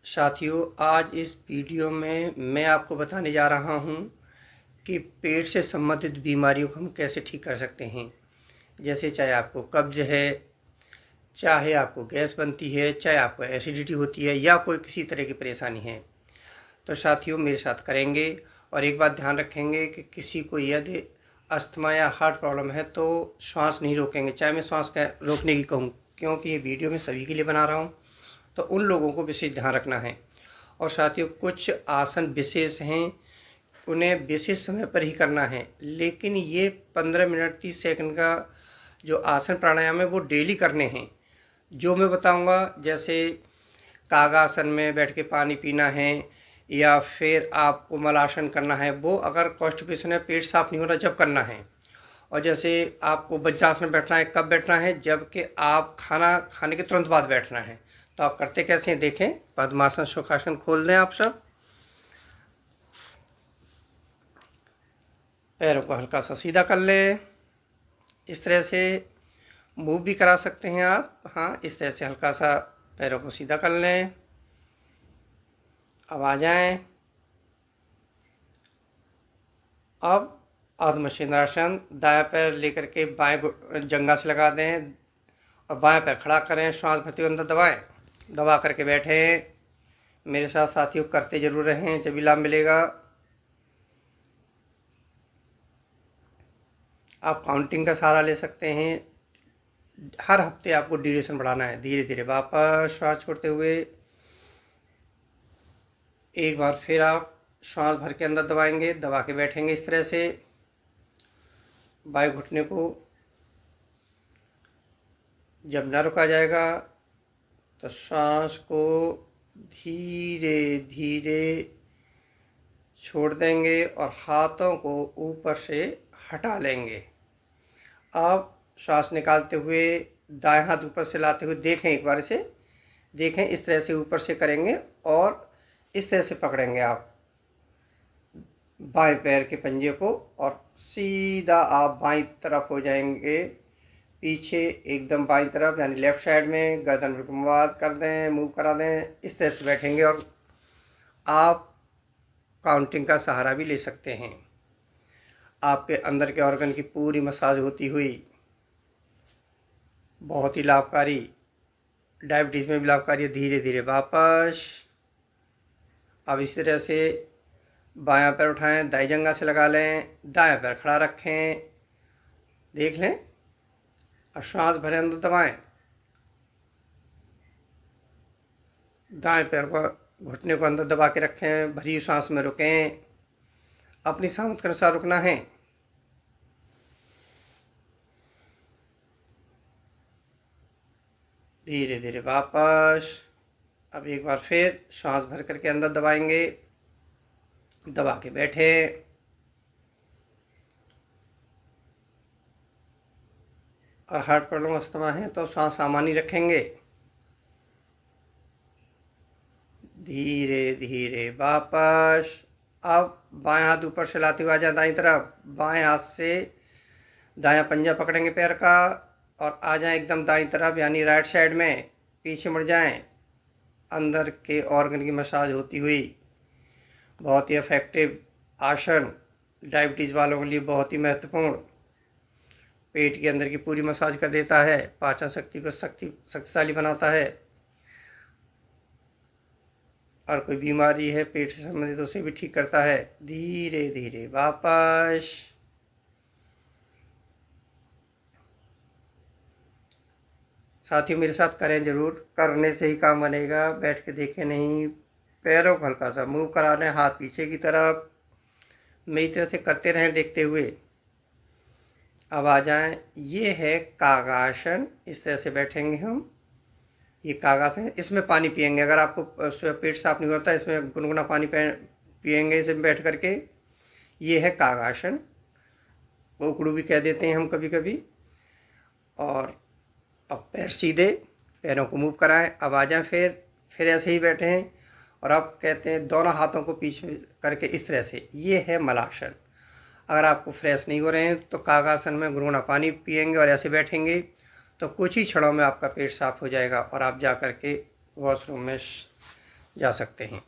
साथियों, आज इस वीडियो में मैं आपको बताने जा रहा हूं कि पेट से संबंधित बीमारियों को हम कैसे ठीक कर सकते हैं। जैसे चाहे आपको कब्ज है, चाहे आपको गैस बनती है, चाहे आपको एसिडिटी होती है या कोई किसी तरह की परेशानी है, तो साथियों मेरे साथ करेंगे। और एक बात ध्यान रखेंगे कि किसी को यदि अस्थमा या हार्ट प्रॉब्लम है तो श्वास नहीं रोकेंगे, चाहे मैं श्वास रोकने की कहूँ, क्योंकि ये वीडियो मैं सभी के लिए बना रहा हूँ, तो उन लोगों को विशेष ध्यान रखना है। और साथियों, कुछ आसन विशेष हैं, उन्हें विशेष समय पर ही करना है, लेकिन ये 15 मिनट 30 सेकंड का जो आसन प्राणायाम है वो डेली करने हैं। जो मैं बताऊंगा, जैसे कागासन में बैठ के पानी पीना है, या फिर आपको मलासन करना है, वो अगर कॉन्स्टिपेशन है, पेट साफ नहीं हो रहा, जब करना है। और जैसे आपको वज्रासन में बैठना है, कब बैठना है? जबकि आप खाना खाने के तुरंत बाद बैठना है। तो आप करते कैसे हैं देखें। पद्मासन सुखासन खोल दें आप सब, पैरों को हल्का सा सीधा कर लें। इस तरह से मूव भी करा सकते हैं आप। हाँ, इस तरह से हल्का सा पैरों को सीधा कर लें। अब आ जाएं। अब अर्धमशीनासन, दायां पैर लेकर के बाएं जंघा से लगा दें और बाएं पैर खड़ा करें। श्वास भरते हुए अंदर दबाएं, दबा करके बैठें। मेरे साथ साथियों करते जरूर रहें, जब भी लाभ मिलेगा। आप काउंटिंग का सहारा ले सकते हैं। हर हफ्ते आपको ड्यूरेशन बढ़ाना है। धीरे धीरे वापस श्वास छोड़ते हुए एक बार फिर आप श्वास भर के अंदर दबाएंगे, दबा के बैठेंगे इस तरह से। बाएं घुटने को जब न रुका जाएगा तो श्वास को धीरे धीरे छोड़ देंगे और हाथों को ऊपर से हटा लेंगे। अब श्वास निकालते हुए दाएं हाथ ऊपर से लाते हुए देखें, एक बार इसे देखें, इस तरह से ऊपर से करेंगे और इस तरह से पकड़ेंगे आप बाएं पैर के पंजे को, और सीधा आप बाईं तरफ हो जाएंगे, पीछे एकदम बाईं तरफ, यानी लेफ्ट साइड में। गर्दन बिल्कुल मुड़ कर दें, मूव करा दें, इस तरह से बैठेंगे। और आप काउंटिंग का सहारा भी ले सकते हैं। आपके अंदर के ऑर्गन की पूरी मसाज होती हुई बहुत ही लाभकारी, डायबिटीज़ में भी लाभकारी है। धीरे धीरे वापस। अब इस तरह से बायां पैर उठाएं, दाई जंघा से लगा लें, दायां पैर खड़ा रखें, देख लें। अब श्वास भरे अंदर दबाएं, दाएं पैर को घुटने को अंदर दबा के रखें, भरी सांस में रुकें। अपनी सामर्थ्य के अनुसार रुकना है। धीरे धीरे वापस। अब एक बार फिर श्वास भर करके अंदर दबाएंगे, दबा के बैठे। और हार्ट प्रॉब्लम अस्थमा है तो सांस सामान्य रखेंगे। धीरे धीरे वापस। अब बाएं हाथ ऊपर से लाते हुए आ जाए दाईं तरफ, बाएं हाथ से दायां पंजा पकड़ेंगे पैर का और आ जाएं एकदम दाईं तरफ, यानी राइट साइड में। पीछे मुड़ जाएं, अंदर के ऑर्गन की मसाज होती हुई। बहुत ही इफेक्टिव आसन, डायबिटीज़ वालों के लिए बहुत ही महत्वपूर्ण। पेट के अंदर की पूरी मसाज कर देता है, पाचन शक्ति को शक्तिशाली बनाता है, और कोई बीमारी है पेट से संबंधित उसे भी ठीक करता है। धीरे धीरे वापस। साथियों मेरे साथ करें जरूर, करने से ही काम बनेगा, बैठ के देखें नहीं। पैरों को हल्का सा मूव करा लें, हाथ पीछे की तरफ। मेरी तरह से करते रहें देखते हुए। अब आ जाएं, ये है कागासन। इस तरह से बैठेंगे हम। ये कागासन है, इसमें पानी पिएंगे। अगर आपको पेट साफ नहीं होता, इसमें गुनगुना पानी पिएंगे इसमें बैठ करके। ये है कागासन, उकड़ू भी कह देते हैं हम कभी कभी। और अब पैर सीधे, पैरों को मूव कराएं। अब आ जाएं, फिर ऐसे ही बैठे हैं। और अब कहते हैं दोनों हाथों को पीछे करके इस तरह से। ये है मलासन। अगर आपको फ्रेश नहीं हो रहे हैं तो कागासन में गुनगुना पानी पिएंगे और ऐसे बैठेंगे, तो कुछ ही क्षणों में आपका पेट साफ हो जाएगा और आप जा कर के वॉशरूम में जा सकते हैं।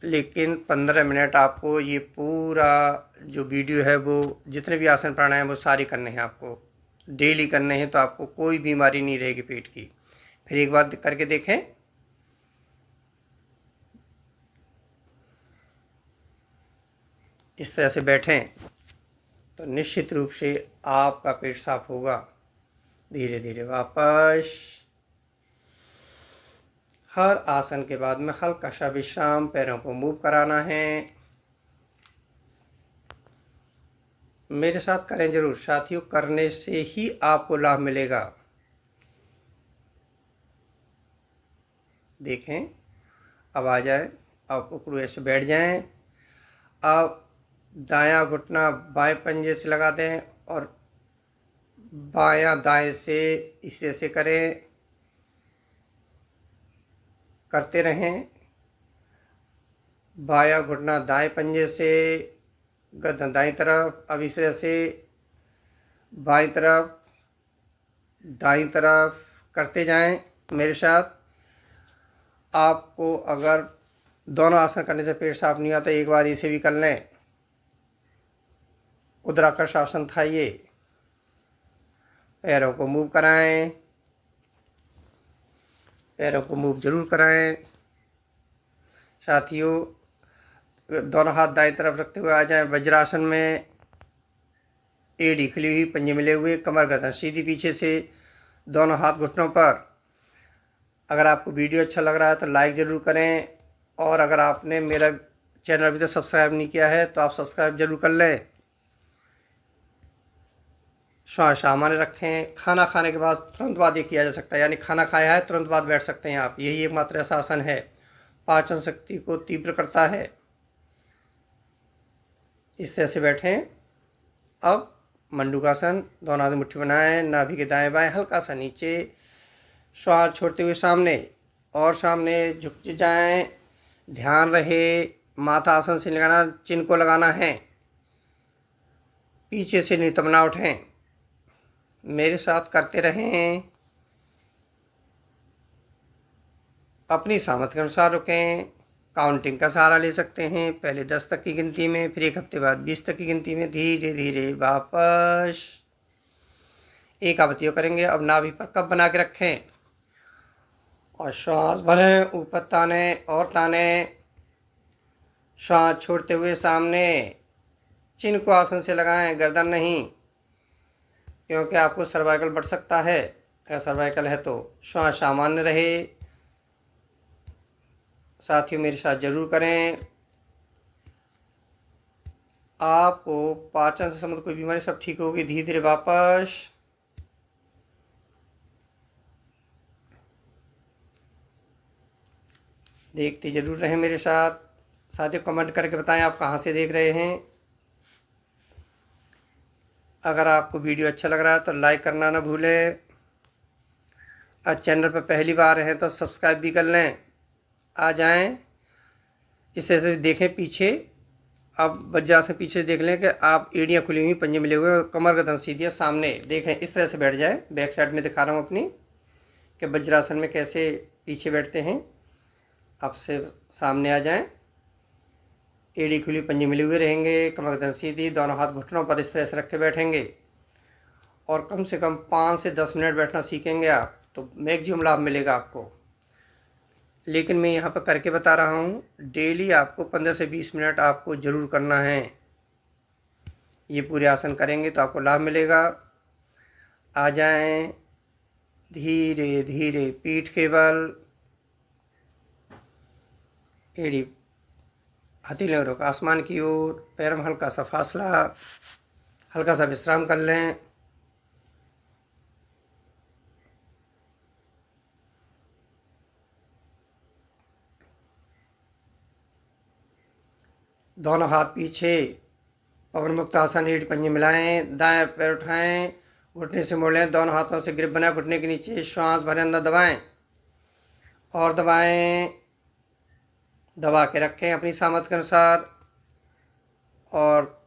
लेकिन 15 मिनट आपको ये पूरा जो वीडियो है वो जितने भी आसन प्राणायाम वो सारी करने हैं, आपको डेली करने हैं, तो आपको कोई बीमारी नहीं रहेगी पेट की। फिर एक बार करके देखें। इस तरह से बैठें तो निश्चित रूप से आपका पेट साफ होगा। धीरे धीरे वापस। हर आसन के बाद में हल्का सा विश्राम, पैरों को मूव कराना है। मेरे साथ करें जरूर साथियों, करने से ही आपको लाभ मिलेगा। देखें, अब आ जाए, अब उकड़ू ऐसे बैठ जाएं। अब दायां घुटना बाएं पंजे से लगा दें और बायां दाएं से इस तरह से करें, करते रहें। बायां घुटना दाएं पंजे से, गर्दन दाईं तरफ। अब इस तरह से बाईं तरफ, दाईं तरफ करते जाएं मेरे साथ। आपको अगर दोनों आसन करने से पेट साफ नहीं आता, एक बार इसे भी कर लें। उद्राकर्ष आसन था ये। पैरों को मूव कराएं, पैरों को मूव जरूर कराएं साथियों। दोनों हाथ दाएं तरफ रखते हुए आ जाएं वज्रासन में। एड़ी खुली हुई, पंजे मिले हुए, कमर गर्दन सीधी पीछे से, दोनों हाथ घुटनों पर। अगर आपको वीडियो अच्छा लग रहा है तो लाइक ज़रूर करें, और अगर आपने मेरा चैनल अभी तक सब्सक्राइब नहीं किया है तो आप सब्सक्राइब जरूर कर लें। श्वास सामान्य रखें। खाना खाने के बाद तुरंत बाद ये किया जा सकता है, यानी खाना खाया है तुरंत बाद बैठ सकते हैं आप। यही एकमात्र ऐसा आसन है, पाचन शक्ति को तीव्र करता है। इस तरह से बैठें। अब मंडूकासन, दोनों हाथ मुट्ठी बनाएं, नाभि के दाएं बाएं हल्का सा नीचे, श्वास छोड़ते हुए सामने और सामने झुक जाएं। ध्यान रहे माथा आसन से लगाना, चिन्ह को लगाना है, पीछे से नितंबना उठें। मेरे साथ करते रहें। अपनी सामर्थ्य के अनुसार रुकें। काउंटिंग का सहारा ले सकते हैं, पहले 10 तक की गिनती में, फिर एक हफ्ते बाद 20 तक की गिनती में। धीरे धीरे वापस। एक आवृत्तियों करेंगे। अब नाभि पर कप बना के रखें और श्वास भरें, ऊपर ताने और ताने। श्वास छोड़ते हुए सामने, चिन्ह को आसन से लगाएं, गर्दन नहीं, क्योंकि आपको सर्वाइकल बढ़ सकता है। अगर सर्वाइकल है तो श्वास सामान्य रहे। साथियों मेरे साथ जरूर करें। आपको पाचन से संबंधित कोई बीमारी सब ठीक होगी। धीरे धीरे वापस। देखते जरूर रहें मेरे साथ। साथियों कमेंट करके बताएं आप कहाँ से देख रहे हैं। अगर आपको वीडियो अच्छा लग रहा है तो लाइक करना ना भूलें। आज चैनल पर पहली बार हैं तो सब्सक्राइब भी कर लें। आ जाएं, इसे से देखें पीछे। अब वज्रासन पीछे देख लें कि आप एड़ियाँ खुली हुई, पंजे मिले हुए और कमर गर्दन सीधी है सामने। देखें इस तरह से बैठ जाए। बैक साइड में दिखा रहा हूँ अपनी कि वज्रासन में कैसे पीछे बैठते हैं। अब से सामने आ जाएं, एड़ी खुली, पंजे मिले हुए रहेंगे, कमर गर्दन सीधी, दोनों हाथ घुटनों पर इस तरह से रख के बैठेंगे और कम से कम 5 से 10 मिनट बैठना सीखेंगे आप तो मैक्सिमम लाभ मिलेगा आपको। लेकिन मैं यहाँ पर करके बता रहा हूँ, डेली आपको 15 से 20 मिनट आपको ज़रूर करना है। ये पूरे आसन करेंगे तो आपको लाभ मिलेगा। आ जाएं, धीरे धीरे पीठ के बल, एड़ी हथेलियों रख आसमान की ओर, पैर में हल्का सा फासला, हल्का सा विश्राम कर लें। दोनों हाथ पीछे, पवन मुक्त आसन, एड़ी पंजे मिलाएं, दाएं पैर उठाएं, घुटने से मोड़ लें, दोनों हाथों से ग्रिप बनाए घुटने के नीचे। श्वास भरें, अंदर दबाएं और दबाएं, दबा के रखें अपनी सामर्थ्य के अनुसार, और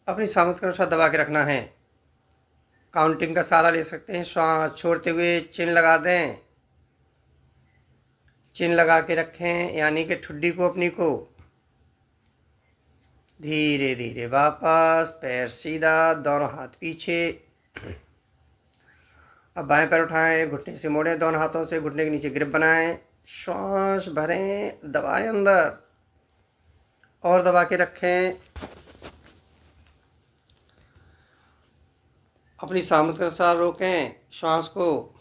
अपनी सामर्थ्य के अनुसार दबा के रखना है। काउंटिंग का सहारा ले सकते हैं। श्वास छोड़ते हुए चिन्ह लगा दें। चिन लगा के रखें, यानी कि ठुड्डी को अपनी को। धीरे धीरे वापस, पैर सीधा, दोनों हाथ पीछे। अब बाएं पैर उठाएं, घुटने से मोड़ें, दोनों हाथों से घुटने के नीचे ग्रिप बनाएं, श्वास भरें, दबाएं अंदर और दबा के रखें। अपनी सामर्थ्य के अनुसार रोकें श्वास को।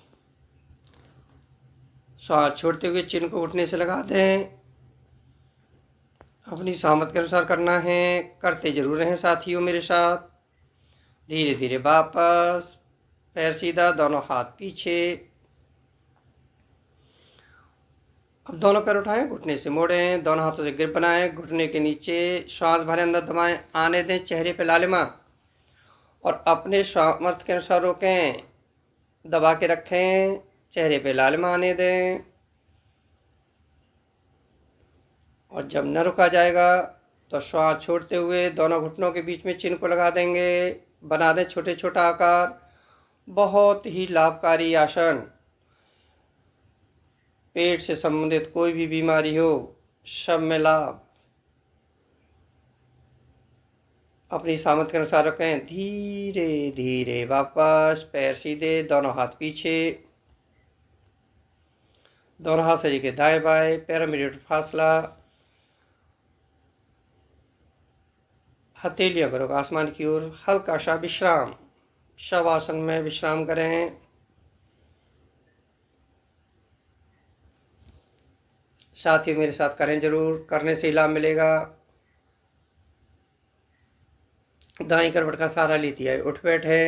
श्वास छोड़ते हुए चिन को घुटने से लगा दें। अपनी सामर्थ्य के अनुसार करना है, करते जरूर रहें साथियों मेरे साथ। धीरे धीरे वापस, पैर सीधा, दोनों हाथ पीछे। अब दोनों पैर उठाएं, घुटने से मोड़ें, दोनों हाथों से ग्रिप बनाएं, घुटने के नीचे, श्वास भरें, अंदर दबाएं, आने दें चेहरे पे लालिमा और अपने सामर्थ्य के अनुसार रोकें, दबा के रखें, चेहरे पे लालिमा आने दें। और जब न रुका जाएगा तो श्वास छोड़ते हुए दोनों घुटनों के बीच में चिन्ह को लगा देंगे, बना दें छोटे छोटा आकार। बहुत ही लाभकारी आसन। पेट से संबंधित कोई भी बीमारी हो, सब में लाभ। अपनी सामर्थ्य के अनुसार रखें। धीरे धीरे वापस, पैर सीधे, दोनों हाथ पीछे, दोनों हाथ शरीर के दाएं बाएं, पैरामीटर फासला, हथेलियां करो आसमान की ओर, हल्का सा विश्राम। शवासन में विश्राम करें। साथ ही मेरे साथ करें जरूर, करने से लाभ मिलेगा। दाएं करवट का सहारा लेती है, उठ बैठे।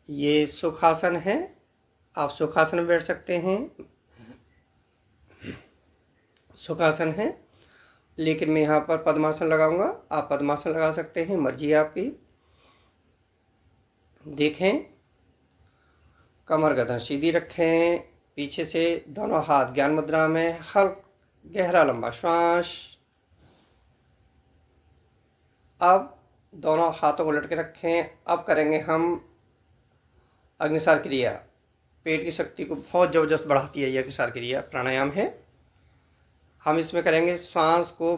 ये सुखासन है, आप सुखासन में बैठ सकते हैं। सुखासन है, लेकिन मैं यहाँ पर पद्मासन लगाऊंगा, आप पद्मासन लगा सकते हैं, मर्जी है आपकी। देखें, कमर गर्दन सीधी रखें, पीछे से दोनों हाथ ज्ञान मुद्रा में, हल्का गहरा लंबा श्वास। अब दोनों हाथों को लटके रखें। अब करेंगे हम अग्निसार क्रिया। पेट की शक्ति को बहुत ज़बरदस्त बढ़ाती है ये अग्निसार क्रिया, प्राणायाम है। हम इसमें करेंगे, श्वास को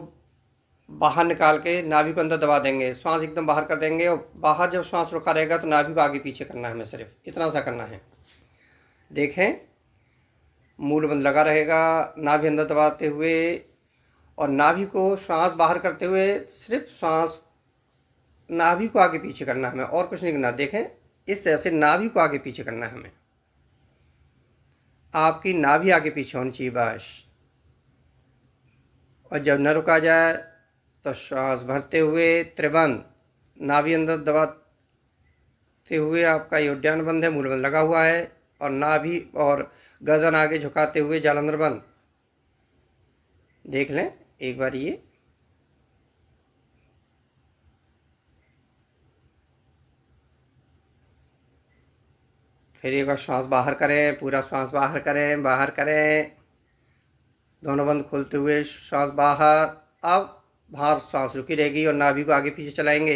बाहर निकाल के नाभि को अंदर दबा देंगे, श्वास एकदम बाहर कर देंगे और बाहर जब श्वास रुका रहेगा तो नाभि को आगे पीछे करना है, हमें सिर्फ इतना सा करना है। देखें, मूल बंद लगा रहेगा, नाभि अंदर दबाते हुए और नाभि को श्वास बाहर करते हुए सिर्फ श्वास नाभि को आगे पीछे करना है हमें, और कुछ नहीं करना। देखें, इस तरह से नाभि को आगे पीछे करना है हमें। आपकी नाभि आगे पीछे होनी चाहिए बस। और जब न रुका जाए तो श्वास भरते हुए त्रिबंध, नाभि अंदर दबाते हुए आपका ये उद्यान बंद है, मूलबंद लगा हुआ है, और नाभि और गर्दन आगे झुकाते हुए जालंधर बंद। देख लें एक बार ये। फिर एक बार श्वास बाहर करें, पूरा श्वास बाहर करें, बाहर करें, दोनों बंद खोलते हुए श्वास बाहर। अब बाहर श्वास रुकी रहेगी और नाभि को आगे पीछे चलाएंगे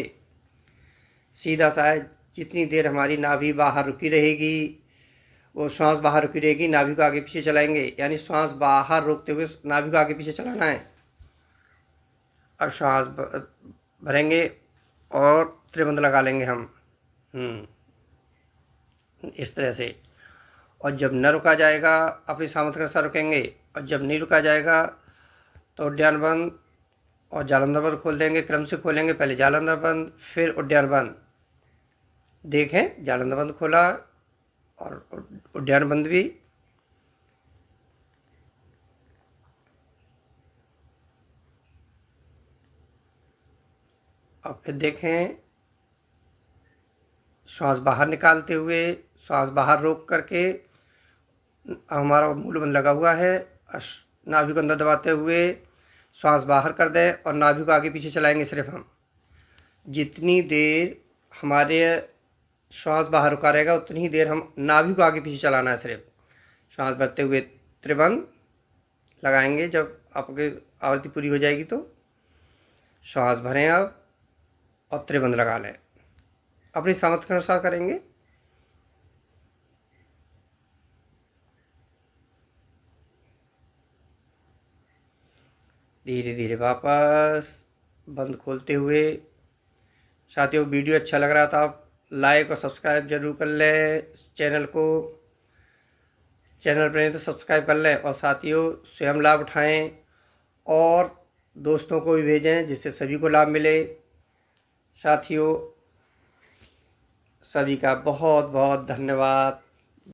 सीधा सा है। जितनी देर हमारी नाभि बाहर रुकी रहेगी, वो श्वास बाहर रुकी रहेगी, नाभि को आगे पीछे चलाएंगे, यानी श्वास बाहर रोकते हुए नाभि को आगे पीछे चलाना है। अब श्वास भरेंगे और त्रिबंध लगा लेंगे हम इस तरह से। और जब न रुका जाएगा अपनी सामर्थ्य के अनुसार रुकेंगे, और जब नहीं रुका जाएगा तो उद्यान बंद और जालंधर बंद खोल देंगे, क्रम से खोलेंगे। पहले जालंधर बंद, फिर उद्यान बंद। देखें, जालंधर बंद खोला और उद्यान बंद भी। अब फिर देखें, श्वास बाहर निकालते हुए, श्वास बाहर रोक करके, हमारा मूलबंद लगा हुआ है, नाभि को अंदर दबाते हुए श्वास बाहर कर दें और नाभि को आगे पीछे चलाएंगे सिर्फ हम। जितनी देर हमारे श्वास बाहर रुका रहेगा उतनी ही देर हम नाभि को आगे पीछे चलाना है सिर्फ। श्वास भरते हुए त्रिबंध लगाएंगे, जब आपकी आवृत्ति पूरी हो जाएगी तो श्वास भरें अब और त्रिबंध लगा लें। अपनी सामर्थ्य के अनुसार करेंगे। धीरे धीरे वापस बंद खोलते हुए। साथियों, वीडियो अच्छा लग रहा था आप लाइक और सब्सक्राइब जरूर कर लें चैनल को। चैनल पर नहीं तो सब्सक्राइब कर लें और साथियों स्वयं लाभ उठाएं और दोस्तों को भी भेजें जिससे सभी को लाभ मिले। साथियों, सभी का बहुत बहुत धन्यवाद।